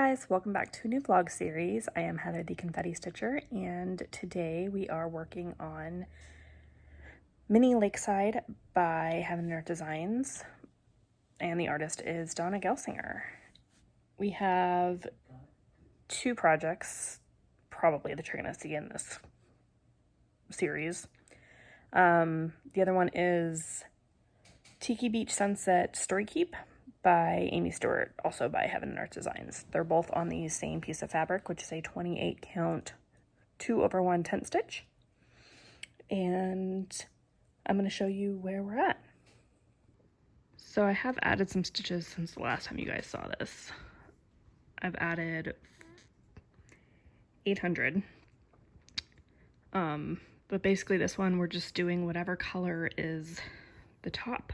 guys, welcome back to a new vlog series. I am Heather the Confetti Stitcher, and today we are working on Mini Lakeside by Heaven and Earth Designs, and the artist is Donna Gelsinger. We have two projects, probably, that you're going to see in this series. The other one is Tiki Beach Sunset Story Keep by Amy Stewart, also by Heaven and Earth Designs. They're both on the same piece of fabric, which is a 28 count 2/1 tent stitch. And I'm going to show you where we're at. So I have added some stitches since the last time you guys saw this. I've added 800. But basically this one we're just doing whatever color is the top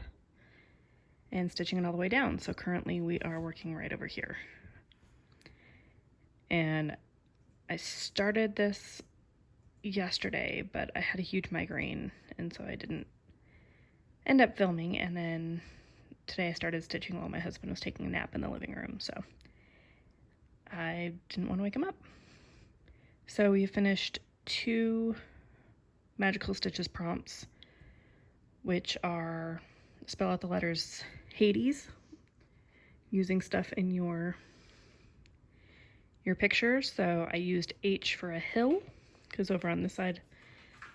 and stitching it all the way down. So currently we are working right over here. And I started this yesterday, but I had a huge migraine, and so I didn't end up filming. And then today I started stitching while my husband was taking a nap in the living room, so I didn't want to wake him up. So we finished 2 Magical Stitches prompts, which are spell out the letters Hades using stuff in your picture. So I used H for a hill, because over on this side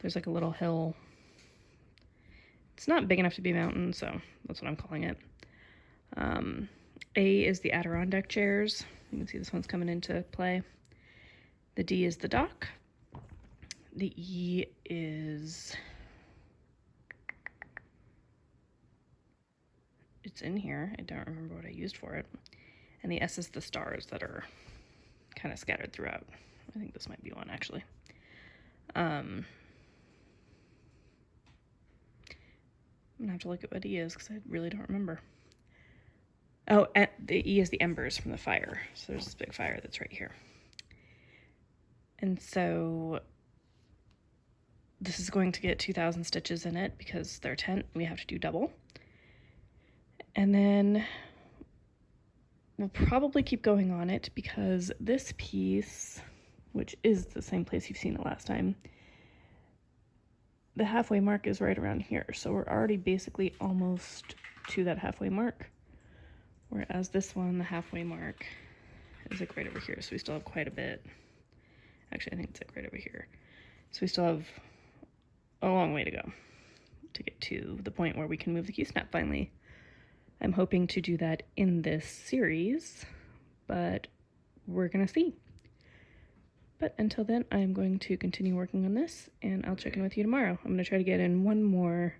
there's like a little hill. It's not big enough to be a mountain, so that's what I'm calling it. A is the Adirondack chairs. You can see this one's coming into play. The D is the dock. The E is, it's in here, I don't remember what I used for it. And the S is the stars that are kind of scattered throughout. I think this might be one, actually. I'm gonna have to look at what E is because I really don't remember. Oh, the E is the embers from the fire. So there's this big fire that's right here. And so this is going to get 2,000 stitches in it because they're tent. We have to do double. And then we'll probably keep going on it because this piece, which is the same place you've seen it last time, the halfway mark is right around here. So we're already basically almost to that halfway mark. Whereas this one, the halfway mark is like right over here. So we still have quite a bit. Actually, I think it's like right over here. So we still have a long way to go to get to the point where we can move the Q-snap finally. I'm hoping to do that in this series, but we're gonna see. But until then, I'm going to continue working on this, and I'll check in with you tomorrow. I'm gonna try to get in one more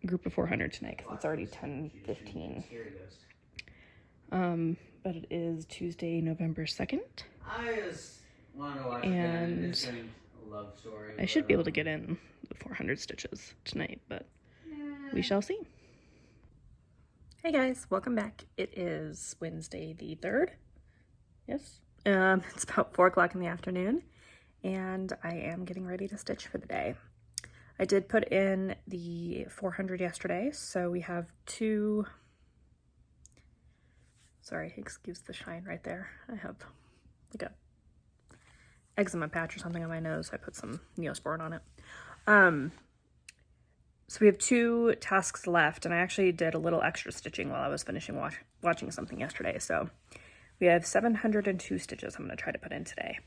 group of 400 tonight, because it's already 10:15. But it is Tuesday, November 2nd. And I should be able to get in the 400 stitches tonight, but we shall see. Hey guys, welcome back. It is Wednesday the 3rd. Yes. It's about 4 o'clock in the afternoon, and I am getting ready to stitch for the day. I did put in the 400 yesterday, so we have 2. Sorry, excuse the shine right there. I have like a eczema patch or something on my nose, so I put some Neosporin on it. So we have 2 tasks left, and I actually did a little extra stitching while I was finishing watching something yesterday. So we have 702 stitches I'm going to try to put in today.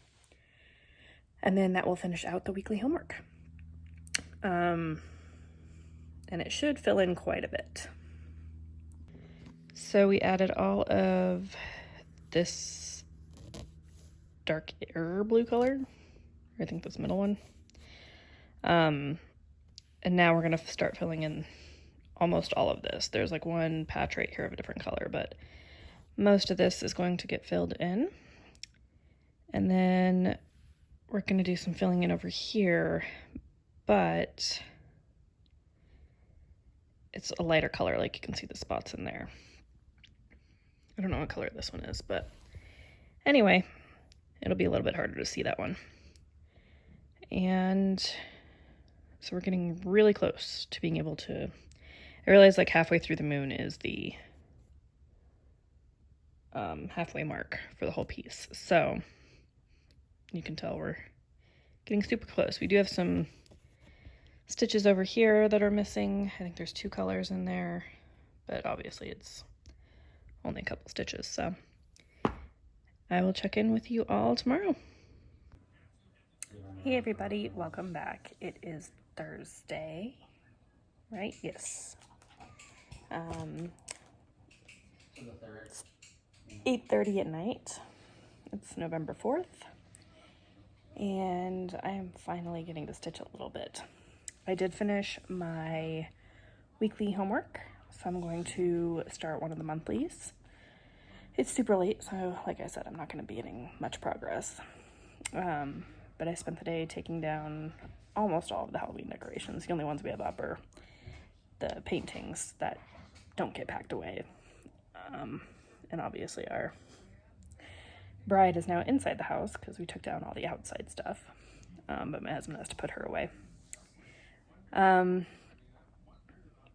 And then that will finish out the weekly homework. And it should fill in quite a bit. So we added all of this dark air blue color. I think this middle one. And now we're going to start filling in almost all of this. There's like one patch right here of a different color, but most of this is going to get filled in. And then we're going to do some filling in over here, but it's a lighter color, like you can see the spots in there. I don't know what color this one is, but anyway, it'll be a little bit harder to see that one. And so we're getting really close to being able to, I realize like halfway through the moon is the halfway mark for the whole piece. So you can tell we're getting super close. We do have some stitches over here that are missing. I think there's 2 colors in there, but obviously it's only a couple stitches. So I will check in with you all tomorrow. Hey everybody, welcome back. It is Thursday, right? Yes. 8:30 at night. It's November 4th, and I am finally getting to stitch a little bit. I did finish my weekly homework, so I'm going to start one of the monthlies. It's super late, so like I said, I'm not going to be getting much progress. But I spent the day taking down almost all of the Halloween decorations. The only ones we have up are the paintings that don't get packed away. And obviously our bride is now inside the house because we took down all the outside stuff. But my husband has to put her away. But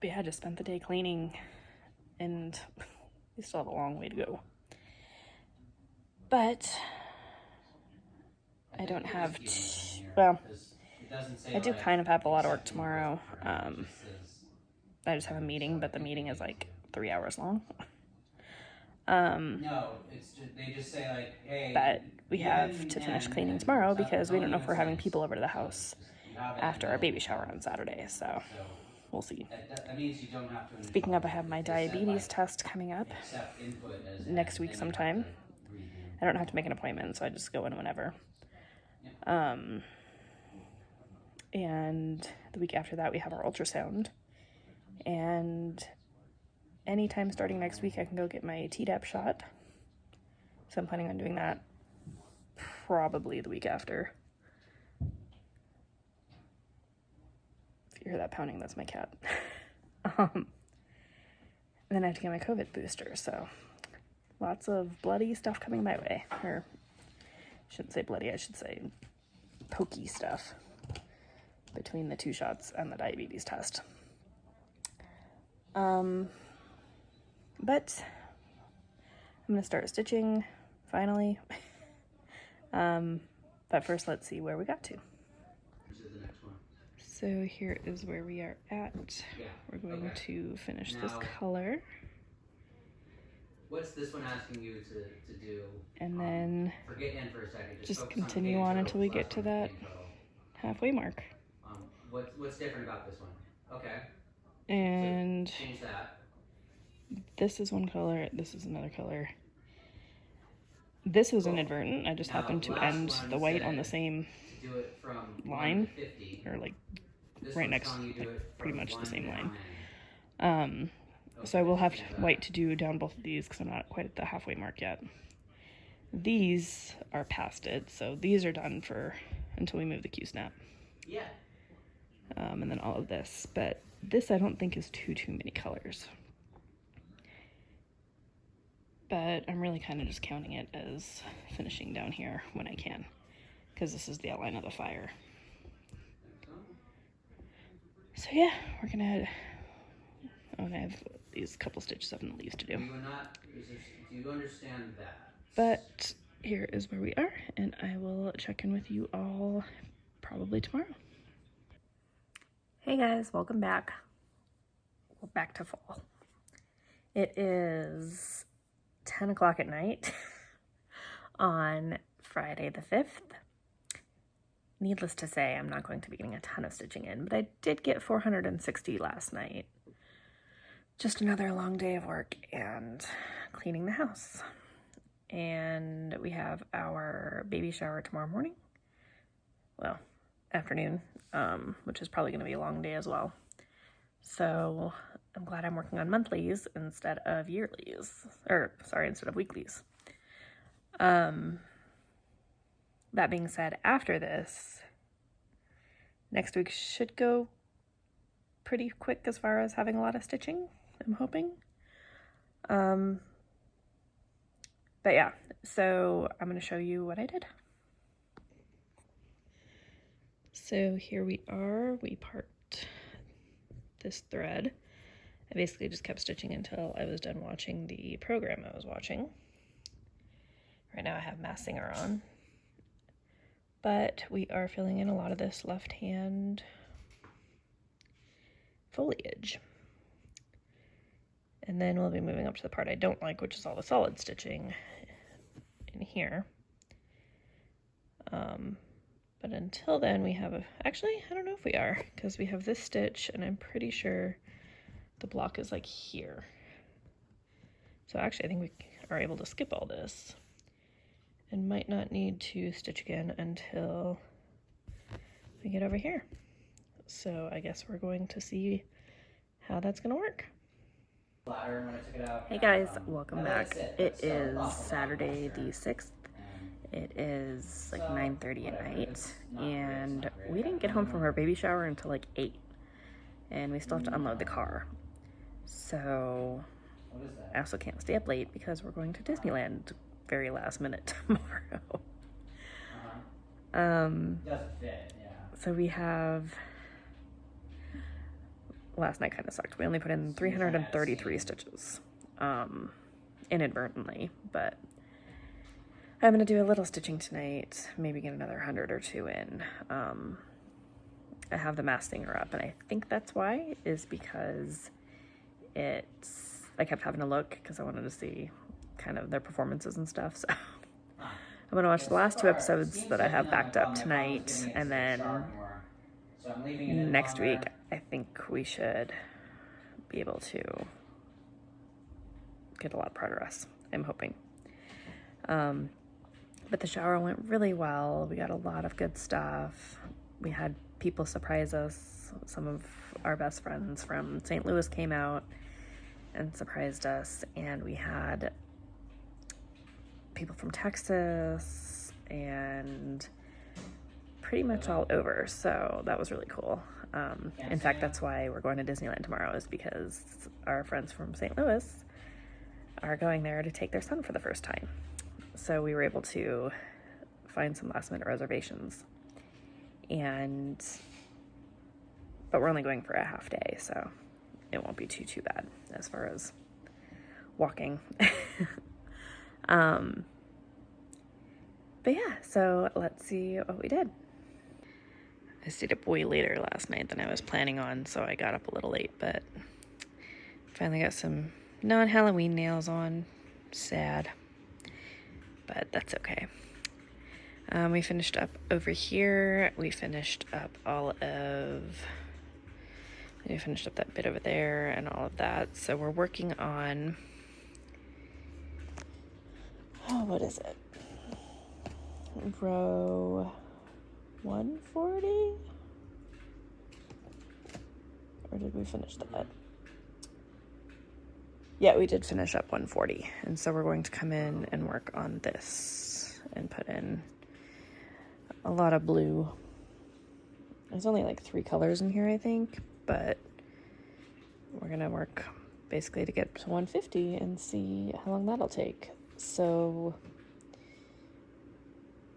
yeah, I just spent the day cleaning, and we still have a long way to go. But I don't have well, I do kind of have a lot of work tomorrow. I just have a meeting, but the meeting is like 3 hours long. No, they just say like, hey. But we have to finish cleaning tomorrow because we don't know if we're having people over to the house after our baby shower on Saturday, so we'll see. That means you don't have to. Speaking of, I have my diabetes test coming up next week sometime. I don't have to make an appointment, so I just go in whenever. And the week after that, we have our ultrasound. And anytime starting next week, I can go get my Tdap shot. So I'm planning on doing that probably the week after. If you hear that pounding, that's my cat. And then I have to get my COVID booster, so lots of bloody stuff coming my way. Or I shouldn't say bloody, I should say pokey stuff between the 2 shots and the diabetes test. But I'm going to start stitching, finally. But first, let's see where we got to. So here is where we are at. We're going to finish this color. What's this one asking you to do? And then forget in for a second. Just continue on until we get to that halfway mark. What's different about this one? Okay. And so change that. This is one color, this is another color. This was inadvertent. I just happened to end the white on the same line, or like right next, like pretty much the same line. So I will have white to do down both of these because I'm not quite at the halfway mark yet. These are past it, so these are done for until we move the Q-snap. Yeah. And then all of this, but this I don't think is too many colors. But I'm really kind of just counting it as finishing down here when I can, because this is the outline of the fire. So yeah, we're gonna, and I have these couple stitches up in the leaves to do. Do you understand that? But here is where we are, and I will check in with you all probably tomorrow. Hey guys, welcome back. We're back to fall. It is 10 o'clock at night on Friday the 5th. Needless to say, I'm not going to be getting a ton of stitching in, but I did get 460 last night. Just another long day of work and cleaning the house. And we have our baby shower tomorrow morning. Well, afternoon, which is probably going to be a long day as well. So I'm glad I'm working on monthlies instead of yearlies, or sorry, instead of weeklies. That being said, after this, next week should go pretty quick as far as having a lot of stitching, I'm hoping. But yeah, so I'm going to show you what I did. So here we are, we parked this thread. I basically just kept stitching until I was done watching the program I was watching. Right now I have Masked Singer on. But we are filling in a lot of this left hand foliage. And then we'll be moving up to the part I don't like, which is all the solid stitching in here. But until then we have actually, I don't know if we are, because we have this stitch and I'm pretty sure the block is like here. So actually I think we are able to skip all this and might not need to stitch again until we get over here. So I guess we're going to see how that's gonna work. Hey guys, welcome back. It is Saturday the 6th. It is like 9:30 at night, and we didn't get home from our baby shower until like 8, and we still have to unload the car. So I also can't stay up late because we're going to Disneyland very last minute tomorrow. So we have, last night kind of sucked. We only put in 333 stitches, inadvertently, but I'm gonna do a little stitching tonight, maybe get another 100 or 2 in. I have the Masked Singer up, and I think that's why, is because I kept having to look because I wanted to see kind of their performances and stuff, so I'm gonna watch the last 2 episodes that I have backed up tonight, and then next week I think we should be able to get a lot of progress, I'm hoping. But the shower went really well. We got a lot of good stuff. We had people surprise us. Some of our best friends from St. Louis came out and surprised us, and we had people from Texas and pretty much all over, so that was really cool. In fact, that's why we're going to Disneyland tomorrow, is because our friends from St. Louis are going there to take their son for the first time. So we were able to find some last minute reservations, but we're only going for a half day, so it won't be too bad as far as walking. But yeah, so let's see what we did. I stayed up way later last night than I was planning on, so I got up a little late, but finally got some non-Halloween nails on. Sad. But that's okay. We finished up over here. We finished up that bit over there and all of that. So we're working on, what is it? Row 140? Or did we finish that? Yeah, we did finish up 140. And so we're going to come in and work on this and put in a lot of blue. There's only like 3 colors in here, I think, but we're gonna work basically to get to 150 and see how long that'll take. So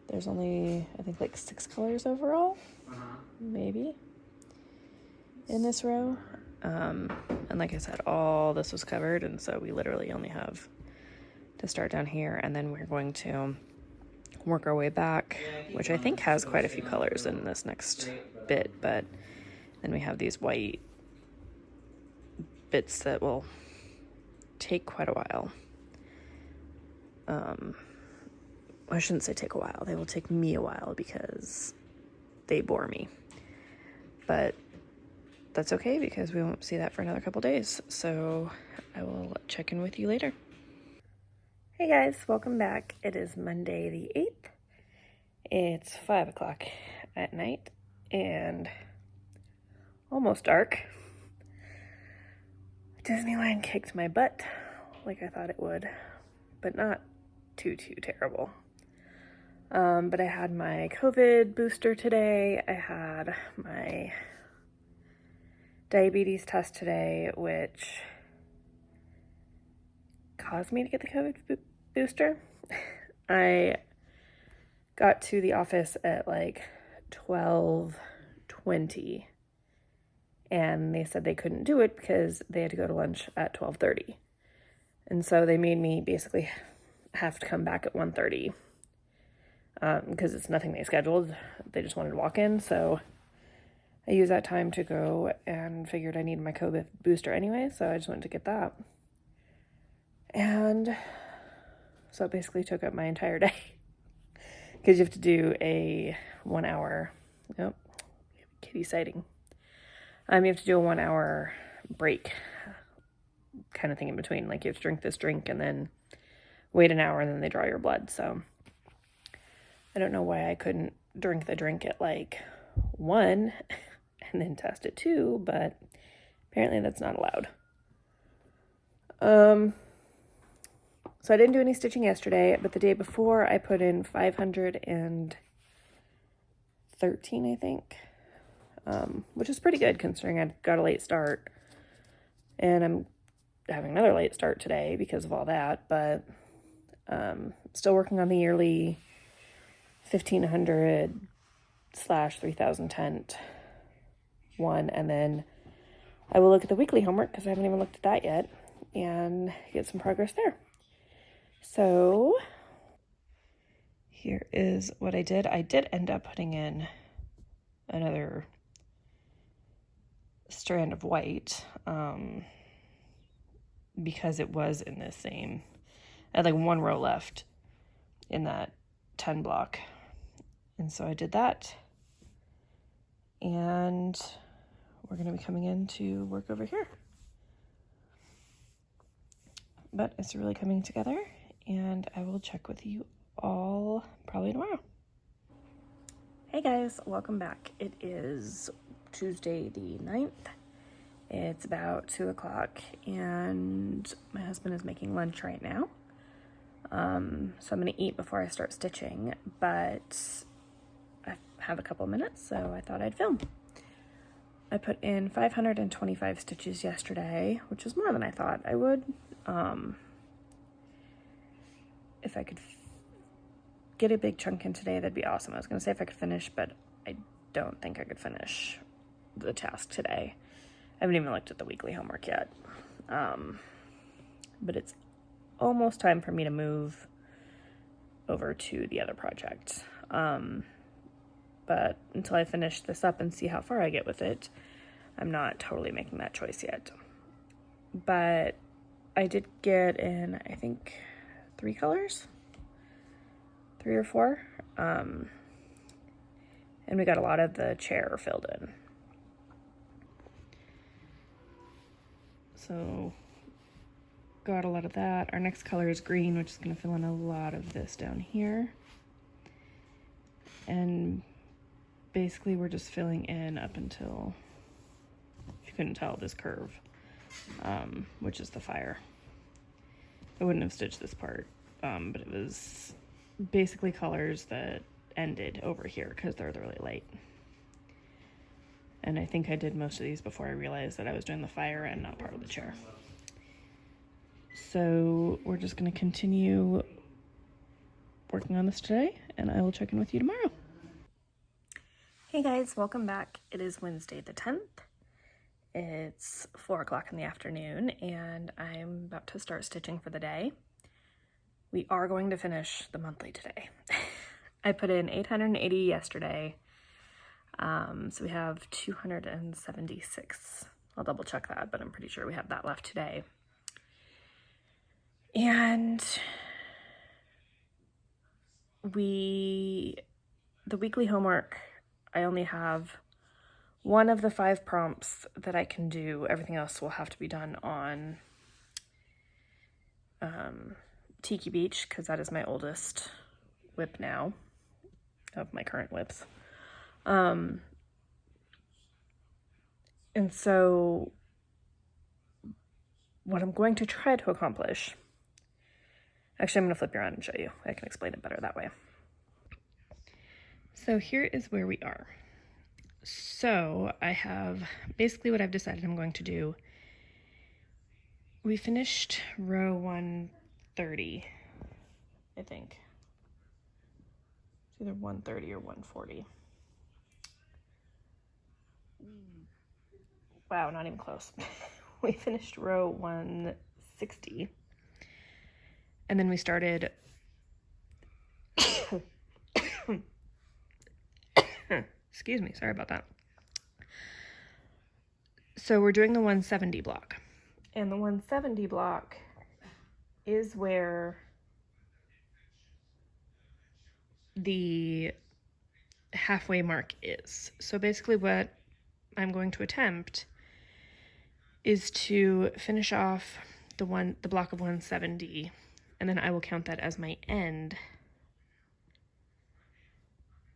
there's only, I think, like 6 colors overall, maybe, in this row. And like I said, all this was covered, and so we literally only have to start down here, and then we're going to work our way back, which I think has quite a few colors in this next bit, but then we have these white bits that will take quite a while. I shouldn't say take a while. They will take me a while because they bore me. But that's okay because we won't see that for another couple days. So I will check in with you later. Hey guys, welcome back. It is Monday the 8th. It's 5 o'clock at night and almost dark. Disneyland kicked my butt like I thought it would, but not too terrible. But I had my COVID booster today. I had my diabetes test today, which caused me to get the COVID booster. I got to the office at like 12:20, and they said they couldn't do it because they had to go to lunch at 12:30. And so they made me basically have to come back at 1:30 because it's nothing they scheduled. They just wanted to walk in, so I used that time to go and figured I needed my COVID booster anyway, so I just went to get that. And so it basically took up my entire day because you have to do a 1 hour, oh, kitty sighting. You have to do a 1 hour break kind of thing in between. Like you have to drink this drink and then wait an hour and then they draw your blood. So I don't know why I couldn't drink the drink at like 1 and then test at 2, but apparently that's not allowed. So I didn't do any stitching yesterday, but the day before I put in 513, I think, which is pretty good considering I got a late start. And I'm having another late start today because of all that, but still working on the yearly 1500/3000 tent one, and then I will look at the weekly homework because I haven't even looked at that yet and get some progress there. So here is what I did. I did end up putting in another strand of white because it was in the same, I had like 1 row left in that 10 block. And so I did that. And we're going to be coming in to work over here. But it's really coming together, and I will check with you all probably tomorrow. Hey guys, welcome back. It is Tuesday the 9th. It's about 2 o'clock, and my husband is making lunch right now. So I'm going to eat before I start stitching, but I have a couple minutes, so I thought I'd film. I put in 525 stitches yesterday, which is more than I thought I would. If I could get a big chunk in today, that'd be awesome. I was going to say if I could finish, but I don't think I could finish the task today. I haven't even looked at the weekly homework yet. But it's almost time for me to move over to the other project. But until I finish this up and see how far I get with it, I'm not totally making that choice yet. But I did get in, I think, 3 colors, 3 or 4. And we got a lot of the chair filled in. So got a lot of that. Our next color is green, which is going to fill in a lot of this down here. And basically we're just filling in up until, if you couldn't tell, this curve, which is the fire. I wouldn't have stitched this part, but it was basically colors that ended over here because they're really light. And I think I did most of these before I realized that I was doing the fire and not part of the chair. So we're just going to continue working on this today, and I will check in with you tomorrow. Hey guys, welcome back. It is Wednesday the 10th. It's 4 o'clock in the afternoon, and I'm about to start stitching for the day. We are going to finish the monthly today. I put in 880 yesterday, so we have 276. I'll double check that, but I'm pretty sure we have that left today. And the weekly homework, I only have 1 of the 5 prompts that I can do. Everything else will have to be done on Tiki Beach, because that is my oldest whip now, of my current whips. And so what I'm going to try to accomplish, actually I'm going to flip you around and show you. I can explain it better that way. So here is where we are. So I have basically what I've decided I'm going to do. We finished row 130, I think. It's either 130 or 140. Wow, not even close. We finished row 160. And then we started Excuse me, sorry about that. So we're doing the 170 block. And the 170 block is where the halfway mark is. So basically what I'm going to attempt is to finish off the block of 170, and then I will count that as my end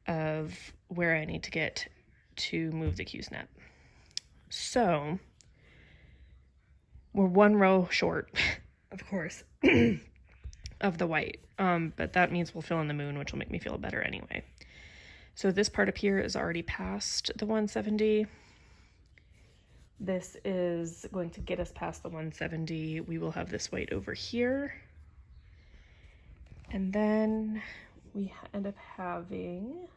of where I need to get to move the Q-snap. So we're one row short, of course, of the white, but that means we'll fill in the moon, which will make me feel better anyway. So this part up here is already past the 170. This is going to get us past the 170. We will have this white over here. And then we end up having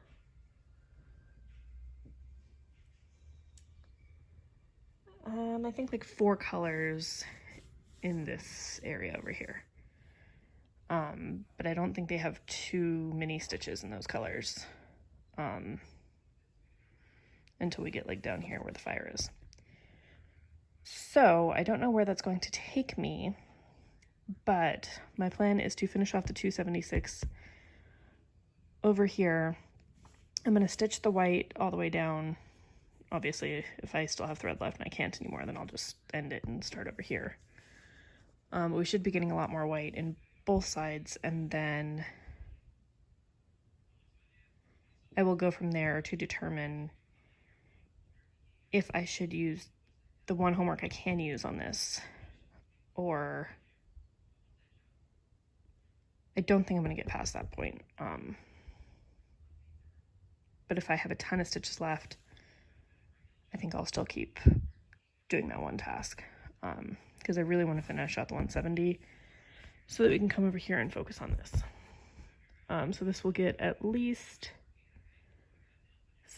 I think like 4 colors in this area over here. But I don't think they have too many stitches in those colors until we get like down here where the fire is. So I don't know where that's going to take me, but my plan is to finish off the 276 over here. I'm going to stitch the white all the way down. Obviously, if I still have thread left and I can't anymore, then I'll just end it and start over here. We should be getting a lot more white in both sides, and then I will go from there to determine if I should use the one homework I can use on this, or I don't think I'm going to get past that point. But if I have a ton of stitches left, I think I'll still keep doing that one task, because I really want to finish out the 170 so that we can come over here and focus on this. So this will get at least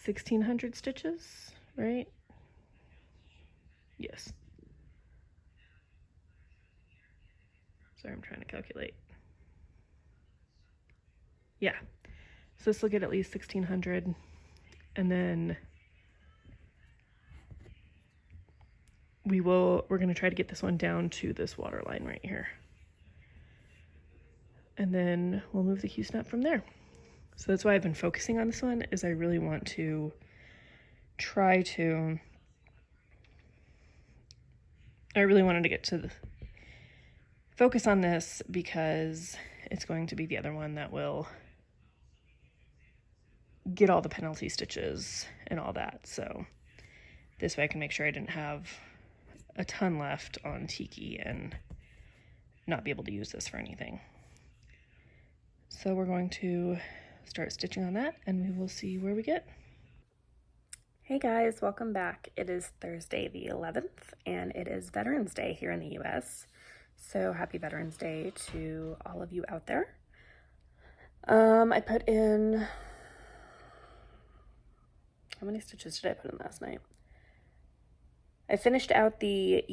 1,600 stitches, right? Yes. Sorry, I'm trying to calculate. Yeah. So this will get at least 1,600, and then we're going to try to get this one down to this water line right here. And then we'll move the Q-snap from there. So that's why I've been focusing on this one, is I really want to try to, I really wanted to get to focus on this because it's going to be the other one that will get all the penalty stitches and all that. So this way I can make sure I didn't have a ton left on Tiki and not be able to use this for anything. So we're going to start stitching on that, and we will see where we get. Hey guys, welcome back. It is Thursday the 11th, and it is Veterans Day here in the US. So happy Veterans Day to all of you out there. I put in, how many stitches did I put in last night? I finished out the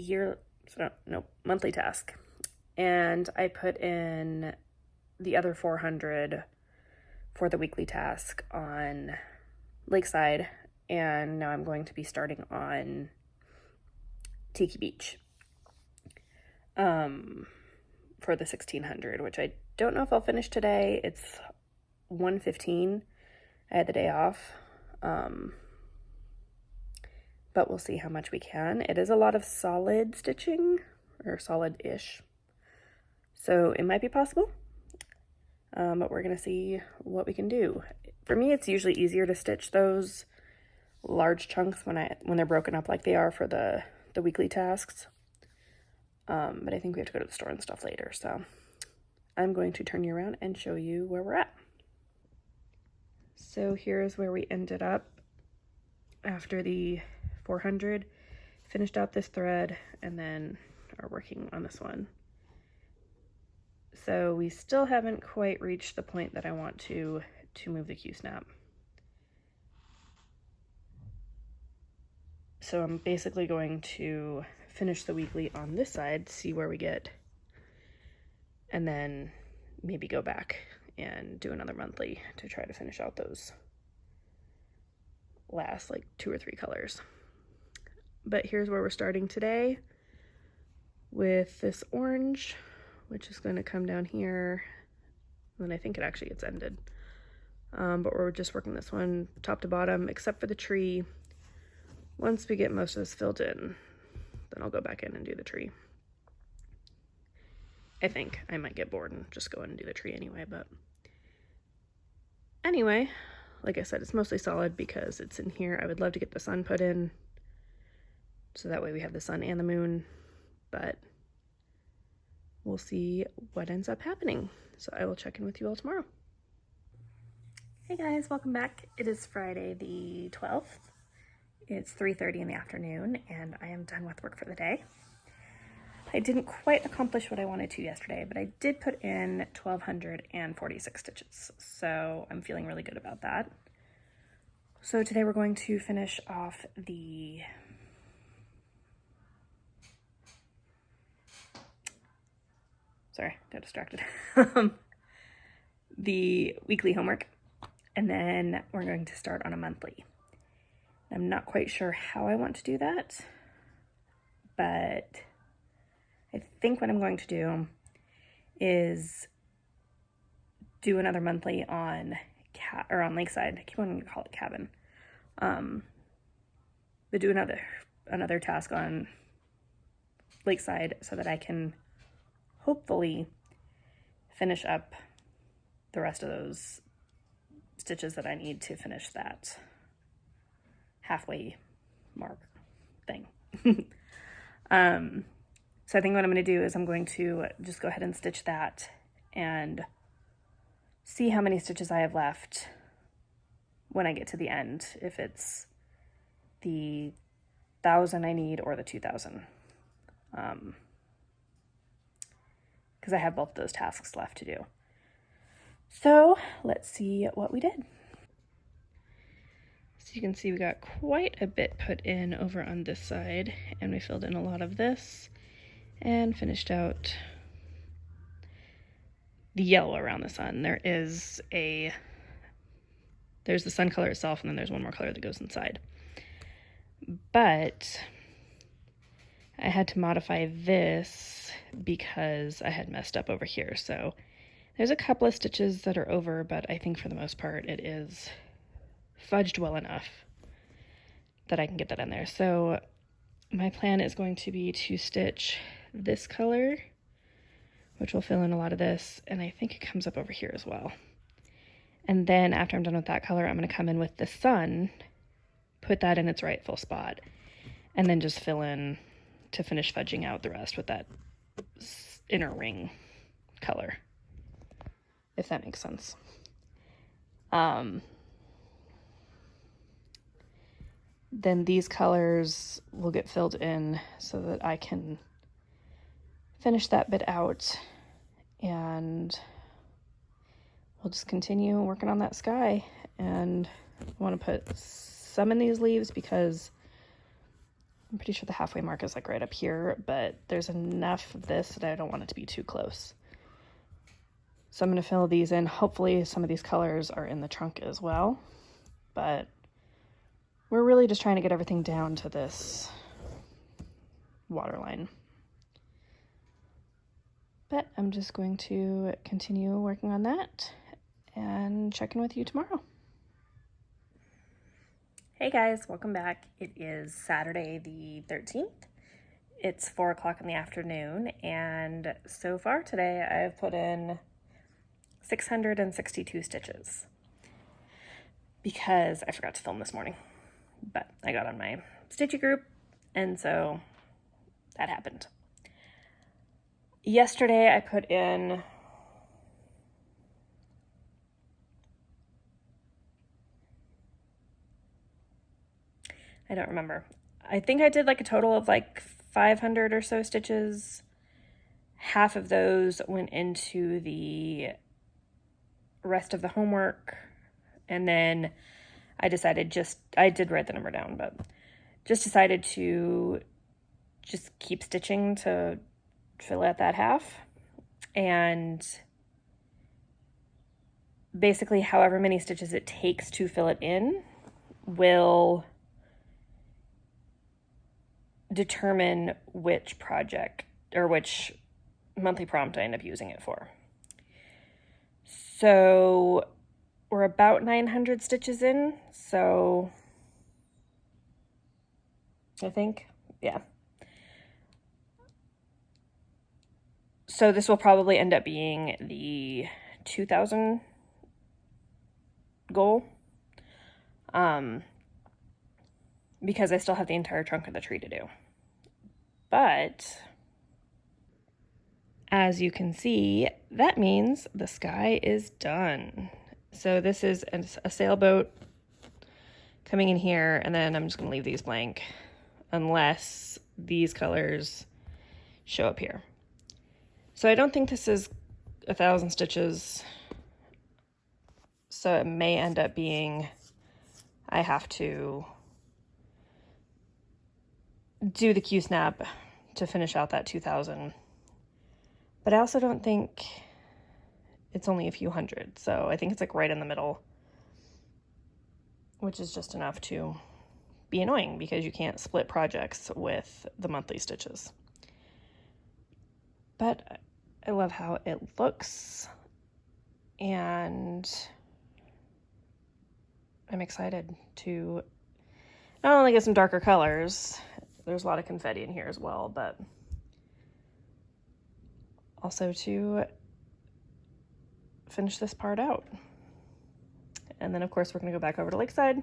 monthly task, and I put in the other 400 for the weekly task on Lakeside, and now I'm going to be starting on Tiki Beach for the 1,600, which I don't know if I'll finish today. It's 1:15. I had the day off, but we'll see how much we can. It is a lot of solid stitching, or solid-ish, so it might be possible, but we're going to see what we can do. For me, it's usually easier to stitch those large chunks when they're broken up like they are for the weekly tasks, but I think we have to go to the store and stuff later, so I'm going to turn you around and show you where we're at. So here's where we ended up after the 400, finished out this thread, and then are working on this one. So we still haven't quite reached the point that I want to move the Q-snap. So I'm basically going to finish the weekly on this side, see where we get, and then maybe go back and do another monthly to try to finish out those last like 2 or 3 colors. But here's where we're starting today with this orange, which is going to come down here, and I think it actually gets ended. But we're just working this one top to bottom, except for the tree. Once we get most of this filled in, then I'll go back in and do the tree. I think I might get bored and just go in and do the tree anyway, but anyway, like I said, it's mostly solid because it's in here. I would love to get the sun put in, so that way we have the sun and the moon, but we'll see what ends up happening. So I will check in with you all tomorrow. Hey guys, welcome back. It is Friday the 12th. It's 3:30 in the afternoon and I am done with work for the day. I didn't quite accomplish what I wanted to yesterday, but I did put in 1,246 stitches. So I'm feeling really good about that. So today we're going to finish off the sorry, got distracted. The weekly homework, and then we're going to start on a monthly. I'm not quite sure how I want to do that, but I think what I'm going to do is do another monthly on on Lakeside. I keep wanting to call it cabin. But do another task on Lakeside so that I can hopefully finish up the rest of those stitches that I need to finish that halfway mark thing. So I think what I'm going to do is I'm going to just go ahead and stitch that and see how many stitches I have left when I get to the end, if it's the 1,000 I need or the 2,000. Because I have both those tasks left to do. So let's see what we did. So you can see we got quite a bit put in over on this side, and we filled in a lot of this and finished out the yellow around the sun. There's the sun color itself, and then there's one more color that goes inside. But I had to modify this because I had messed up over here. So there's a couple of stitches that are over, but I think for the most part it is fudged well enough that I can get that in there. So my plan is going to be to stitch this color, which will fill in a lot of this, and I think it comes up over here as well. And then after I'm done with that color, I'm going to come in with the sun, put that in its rightful spot, and then just fill in to finish fudging out the rest with that inner ring color, if that makes sense. Then these colors will get filled in so that I can finish that bit out, and we'll just continue working on that sky. And I want to put some in these leaves because I'm pretty sure the halfway mark is like right up here, but there's enough of this that I don't want it to be too close. So I'm going to fill these in. Hopefully some of these colors are in the trunk as well, but we're really just trying to get everything down to this waterline. But I'm just going to continue working on that and check in with you tomorrow. Hey guys, welcome back. It is Saturday the 13th. It's 4 o'clock in the afternoon, and so far today I've put in 662 stitches because I forgot to film this morning, but I got on my stitchy group, and so that happened. Yesterday I put in I don't remember. I think I did like a total of like 500 or so stitches. Half of those went into the rest of the homework, and then I decided I did write the number down, but just decided to just keep stitching to fill out that half. And basically however many stitches it takes to fill it in will determine which project or which monthly prompt I end up using it for. So we're about 900 stitches in, so I think, yeah. So this will probably end up being the 2,000 goal, because I still have the entire trunk of the tree to do. But as you can see, that means the sky is done. So this is a sailboat coming in here, and then I'm just gonna leave these blank unless these colors show up here. So I don't think this is 1,000 stitches, so it may end up being I have to do the Q-snap to finish out that 2,000. But I also don't think it's only a few hundred, so I think it's like right in the middle, which is just enough to be annoying because you can't split projects with the monthly stitches. But I love how it looks, and I'm excited to not only get some darker colors, there's a lot of confetti in here as well, but also to finish this part out. And then of course we're gonna go back over to Lakeside,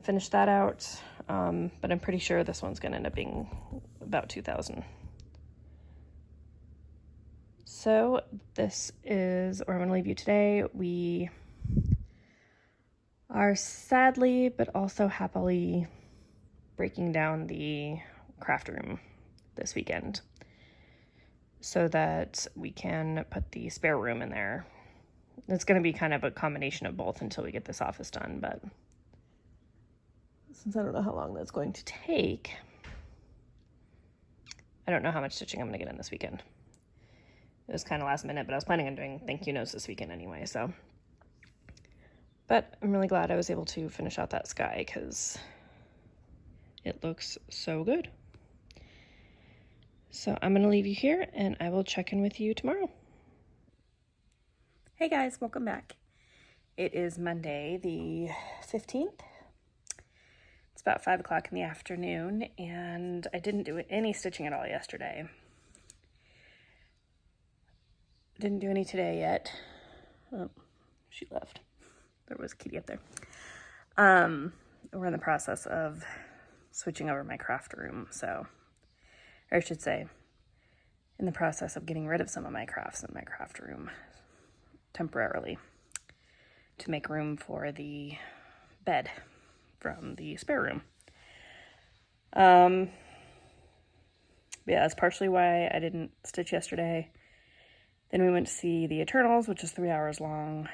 finish that out, but I'm pretty sure this one's gonna end up being about 2,000. So this is where I'm gonna leave you today. We are sadly, but also happily breaking down the craft room this weekend so that we can put the spare room in there. It's going to be kind of a combination of both until we get this office done, but since I don't know how long that's going to take, I don't know how much stitching I'm going to get in this weekend. It was kind of last minute, but I was planning on doing thank you notes this weekend anyway, so. But I'm really glad I was able to finish out that sky because it looks so good. So I'm going to leave you here and I will check in with you tomorrow. Hey guys, welcome back. It is Monday the 15th. It's about 5 o'clock in the afternoon and I didn't do any stitching at all yesterday. Didn't do any today yet. Oh, she left. There was a kitty up there. We're in the process of switching over my craft room, so, or I should say, in the process of getting rid of some of my crafts in my craft room temporarily to make room for the bed from the spare room. Yeah, that's partially why I didn't stitch yesterday. Then we went to see the Eternals, which is 3 hours long,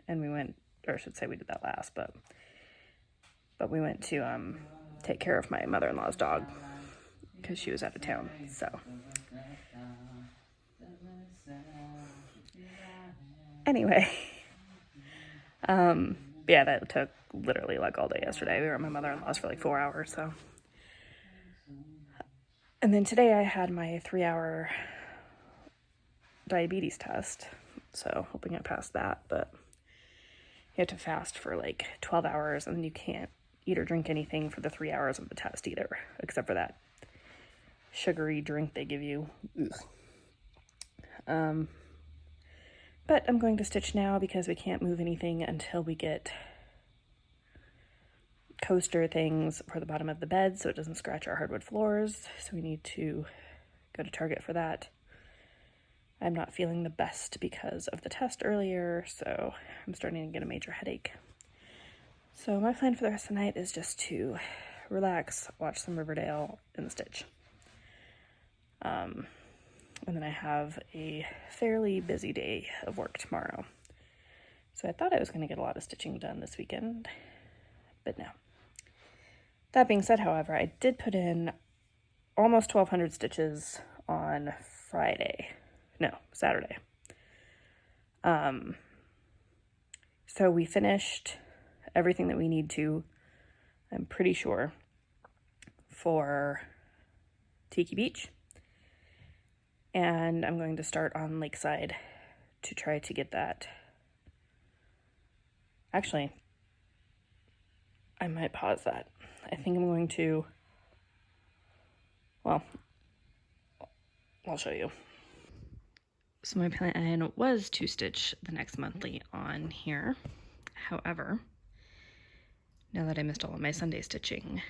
and we went, or I should say we did that last, but we went to take care of my mother-in-law's dog because she was out of town, so. Anyway, yeah, that took literally like all day yesterday. We were at my mother-in-law's for like 4 hours, so. And then today I had my 3-hour diabetes test, so hoping I passed that, but you have to fast for like 12 hours and then you can't eat or drink anything for the 3 hours of the test either, except for that sugary drink they give you. But I'm going to stitch now because we can't move anything until we get coaster things for the bottom of the bed so it doesn't scratch our hardwood floors, so we need to go to Target for that. I'm not feeling the best because of the test earlier, so I'm starting to get a major headache. So my plan for the rest of the night is just to relax, watch some Riverdale, and stitch. And then I have a fairly busy day of work tomorrow. So I thought I was going to get a lot of stitching done this weekend, but no. That being said, however, I did put in almost 1,200 stitches on Saturday. So we finished everything that we need to, I'm pretty sure, for Tiki Beach. And I'm going to start on Lakeside to try to get that. Actually, I might pause that. I think I'm going to, well, I'll show you. So my plan was to stitch the next monthly on here. However, now that I missed all of my Sunday stitching,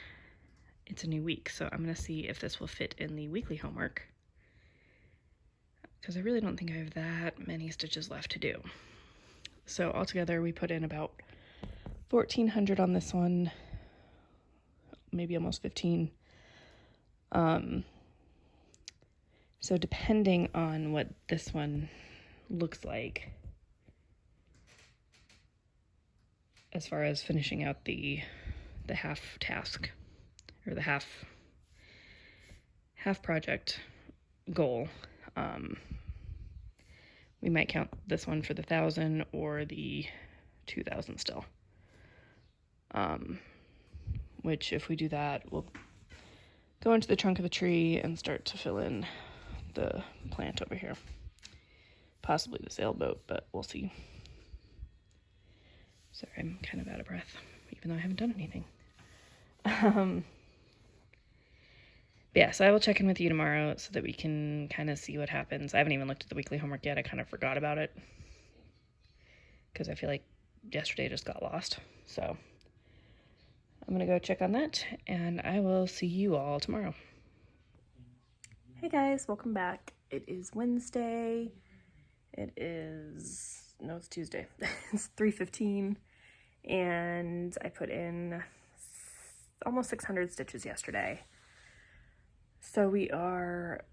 it's a new week, so I'm going to see if this will fit in the weekly homework, because I really don't think I have that many stitches left to do. So altogether we put in about 1,400 on this one, maybe almost 15. So depending on what this one looks like, as far as finishing out the half task, or the half project goal, we might count this one for the 1,000 or the 2,000 still. Which, if we do that, we'll go into the trunk of the tree and start to fill in the plant over here. Possibly the sailboat, but we'll see. Sorry, I'm kind of out of breath, even though I haven't done anything. Yeah, so I will check in with you tomorrow so that we can kind of see what happens. I haven't even looked at the weekly homework yet. I kind of forgot about it because I feel like yesterday just got lost. So I'm going to go check on that, and I will see you all tomorrow. Hey guys, welcome back. It is Wednesday. It's Tuesday. It's 3:15, and I put in almost 600 stitches yesterday. So we are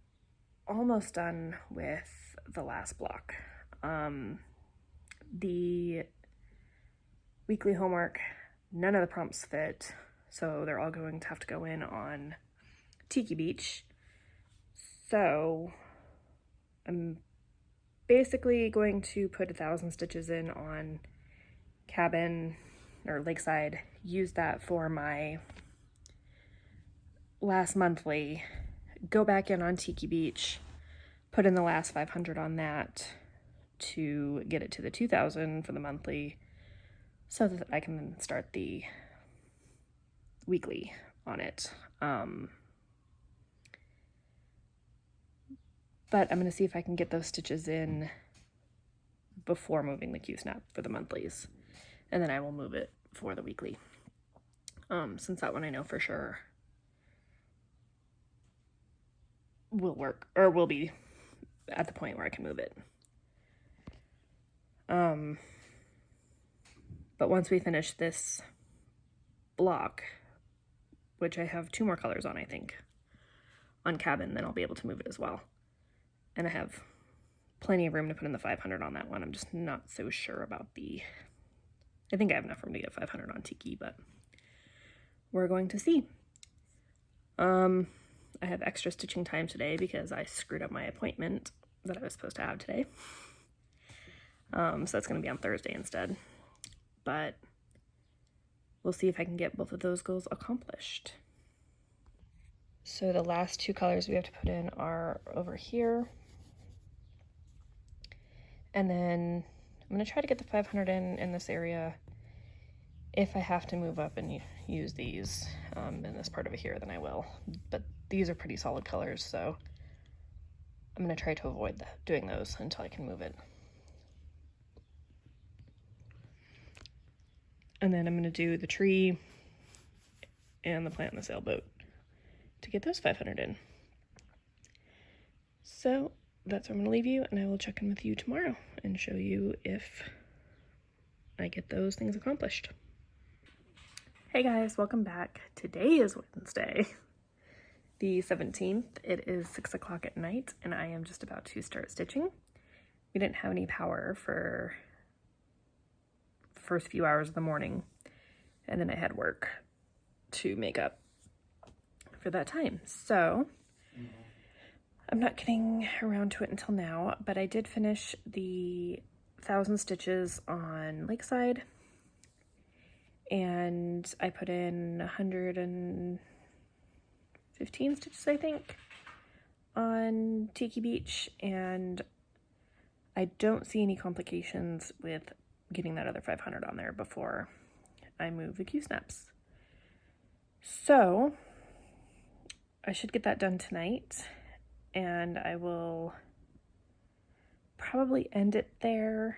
almost done with the last block. The weekly homework, none of the prompts fit, so they're all going to have to go in on Tiki Beach. So I'm basically going to put 1,000 stitches in on Cabin or Lakeside, use that for my last monthly, go back in on Tiki Beach, put in the last 500 on that to get it to the 2,000 for the monthly, so that I can start the weekly on it. But I'm going to see if I can get those stitches in before moving the Q-snap for the monthlies, and then I will move it for the weekly, since that one I know for sure will work, or will be at the point where I can move it. But once we finish this block, which I have 2 more colors on, I think, on Cabin, then I'll be able to move it as well. And I have plenty of room to put in the 500 on that one. I'm just not so sure about I think I have enough room to get 500 on Tiki, but we're going to see. I have extra stitching time today because I screwed up my appointment that I was supposed to have today. So that's going to be on Thursday instead. But we'll see if I can get both of those goals accomplished. So the last 2 colors we have to put in are over here. And then I'm going to try to get the 500 in this area. If I have to move up and use these in this part over here, then I will. But these are pretty solid colors, so I'm going to try to avoid doing those until I can move it. And then I'm going to do the tree and the plant and the sailboat to get those 500 in. So that's where I'm going to leave you, and I will check in with you tomorrow and show you if I get those things accomplished. Hey guys, welcome back. Today is Wednesday, the 17th. It is 6 o'clock at night, and I am just about to start stitching. We didn't have any power for the first few hours of the morning, and then I had work to make up for that time. So I'm not getting around to it until now, but I did finish the 1,000 stitches on Lakeside, and I put in 115 stitches, I think, on Tiki Beach, and I don't see any complications with getting that other 500 on there before I move the Q-snaps. So I should get that done tonight, and I will probably end it there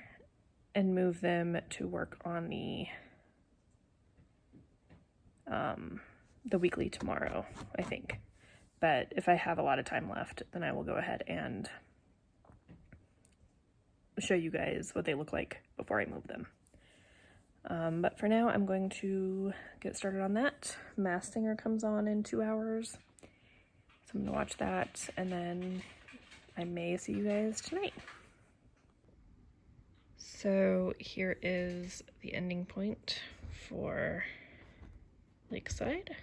and move them to work on the weekly tomorrow, I think. But if I have a lot of time left, then I will go ahead and show you guys what they look like before I move them. But for now, I'm going to get started on that. Masked Singer comes on in 2 hours, so I'm gonna watch that, and then I may see you guys tonight. So here is the ending point for Lakeside.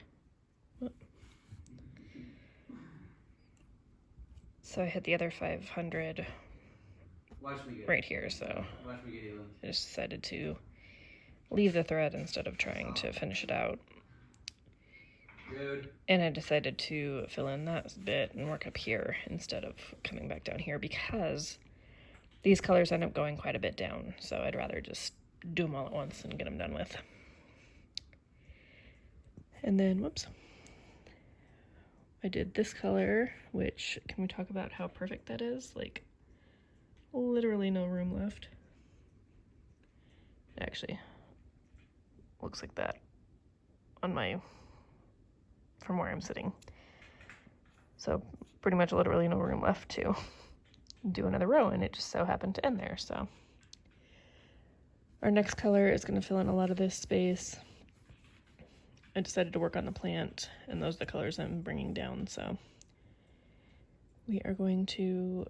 So I hit the other 500 right here, so I just decided to leave the thread instead of trying to finish it out. Good. And I decided to fill in that bit and work up here instead of coming back down here, because these colors end up going quite a bit down, so I'd rather just do them all at once and get them done with. And then, whoops, I did this color, which, can we talk about how perfect that is? Like, literally no room left. Actually, looks like that on from where I'm sitting. So pretty much literally no room left to do another row, and it just so happened to end there. So our next color is going to fill in a lot of this space. I decided to work on the plant, and those are the colors I'm bringing down, so we are going to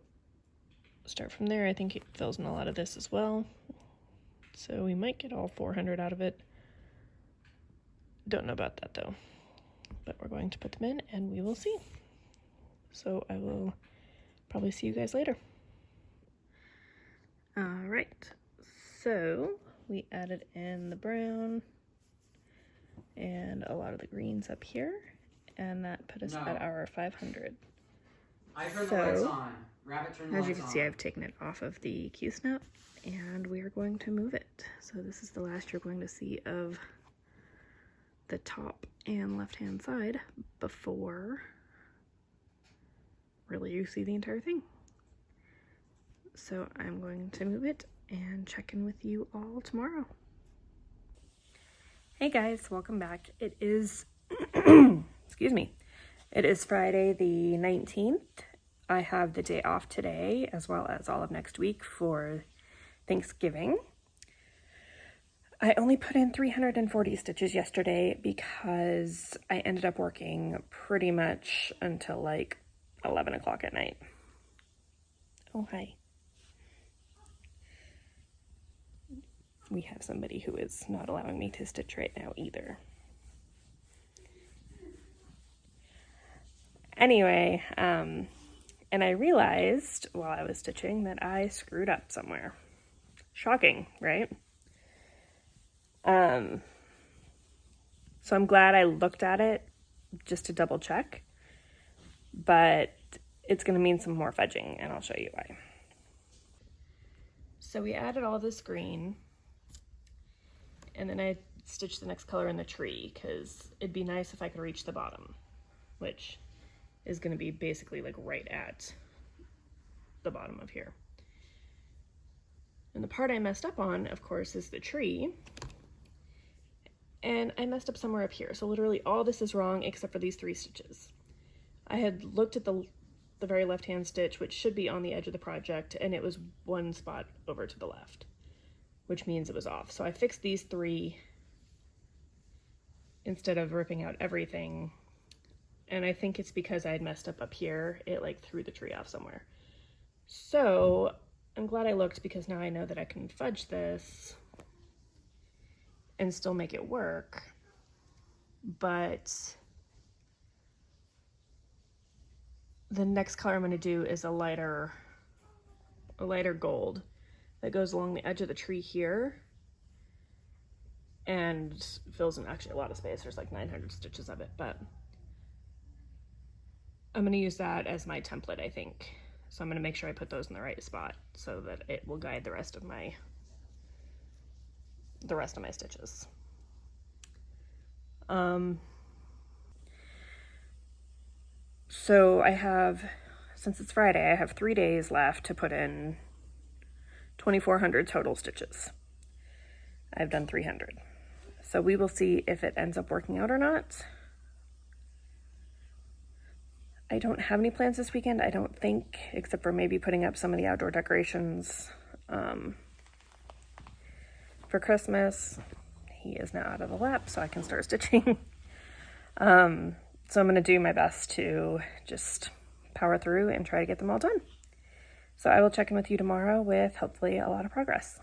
start from there. I think it fills in a lot of this as well, so we might get all 400 out of it. Don't know about that though, but we're going to put them in and we will see. So I will probably see you guys later. All right, so we added in the brown and a lot of the greens up here, and that put us at our 500. I turned the lights on. Rabbit turned the lights on. As you can see, I've taken it off of the Q-snap, and we are going to move it. So this is the last you're going to see of the top and left-hand side before really you see the entire thing. So I'm going to move it and check in with you all tomorrow. Hey guys, welcome back. It is, excuse me, it is Friday the 19th. I have the day off today, as well as all of next week for Thanksgiving. I only put in 340 stitches yesterday because I ended up working pretty much until like 11 o'clock at night. Oh, hi. We have somebody who is not allowing me to stitch right now either. Anyway, and I realized while I was stitching that I screwed up somewhere. Shocking, right? So I'm glad I looked at it just to double check, but it's going to mean some more fudging, and I'll show you why. So we added all this green, and then I stitched the next color in the tree because it'd be nice if I could reach the bottom, which is going to be basically like right at the bottom of here. And the part I messed up on, of course, is the tree. And I messed up somewhere up here. So literally all this is wrong except for these 3 stitches. I had looked at the very left-hand stitch, which should be on the edge of the project, and it was 1 spot over to the left, which means it was off. So I fixed these 3 instead of ripping out everything. And I think it's because I had messed up here. It like threw the tree off somewhere. So I'm glad I looked, because now I know that I can fudge this and still make it work. But the next color I'm going to do is a lighter gold that goes along the edge of the tree here and fills in actually a lot of space. There's like 900 stitches of it, but I'm going to use that as my template, I think. So I'm going to make sure I put those in the right spot so that it will guide the rest of my stitches. So I have, since it's Friday, I have 3 days left to put in 2,400 total stitches. I've done 300. So we will see if it ends up working out or not. I don't have any plans this weekend, I don't think, except for maybe putting up some of the outdoor decorations for Christmas. He is now out of the lap, so I can start stitching. So I'm going to do my best to just power through and try to get them all done. So I will check in with you tomorrow with hopefully a lot of progress.